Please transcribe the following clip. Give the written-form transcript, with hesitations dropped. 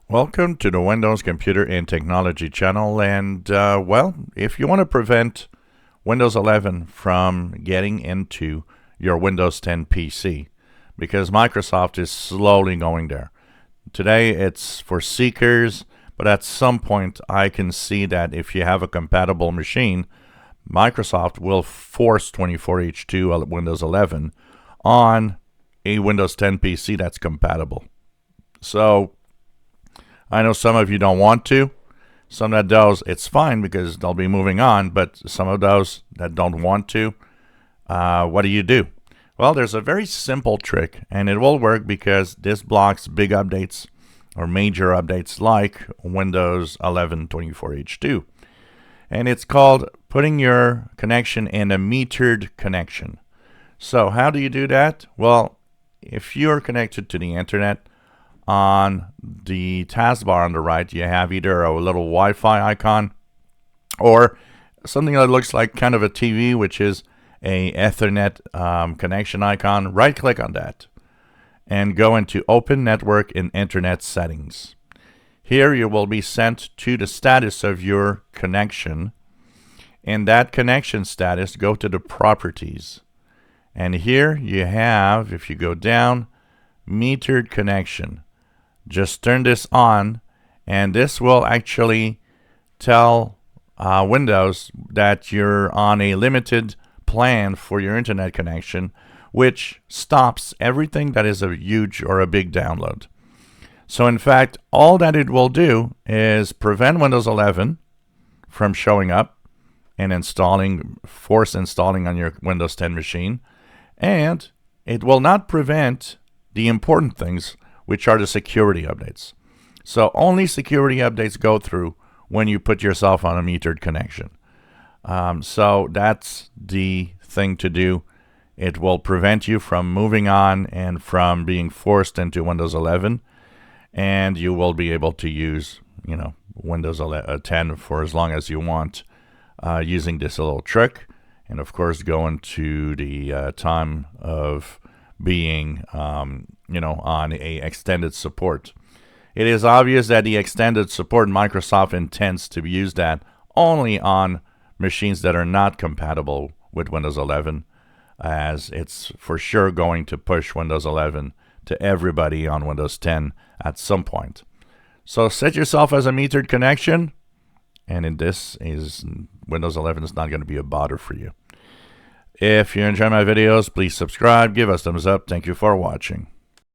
Welcome to the Windows Computer and Technology channel. And if you want to prevent Windows 11 from getting into your Windows 10 PC, because Microsoft is slowly going there. Today it's for seekers, but at some point I can see that if you have a compatible machine, Microsoft will force 24H2 Windows 11 on a Windows 10 PC that's compatible. So I know some of you don't want to. Some that does, it's fine because they'll be moving on. But some of those that don't want to, what do you do? Well, there's a very simple trick, and it will work because this blocks big updates or major updates like Windows 11 24H2. And it's called putting your connection in a metered connection. So how do you do that? Well, if you're connected to the internet, on the taskbar on the right, you have either a little Wi-Fi icon or something that looks like kind of a TV, which is a Ethernet connection icon. Right-click on that and go into Open Network and Internet Settings. Here you will be sent to the status of your connection. In that connection status, go to the Properties. And here you have, if you go down, Metered Connection. Just turn this on, and this will actually tell Windows that you're on a limited plan for your internet connection, which stops everything that is a huge or a big download. So in fact, all that it will do is prevent Windows 11 from showing up and force installing on your Windows 10 machine, and it will not prevent the important things, which are the security updates. So only security updates go through when you put yourself on a metered connection. So that's the thing to do. It will prevent you from moving on and from being forced into Windows 11, and you will be able to use, Windows 10 for as long as you want using this little trick. And of course, go into the time of being on a extended support. It is obvious that the extended support Microsoft intends to use that only on machines that are not compatible with Windows 11, as it's for sure going to push Windows 11 to everybody on Windows 10 at some point. So set yourself as a metered connection, and Windows 11 is not going to be a bother for you. If you enjoy my videos, please subscribe, give us thumbs up. Thank you for watching.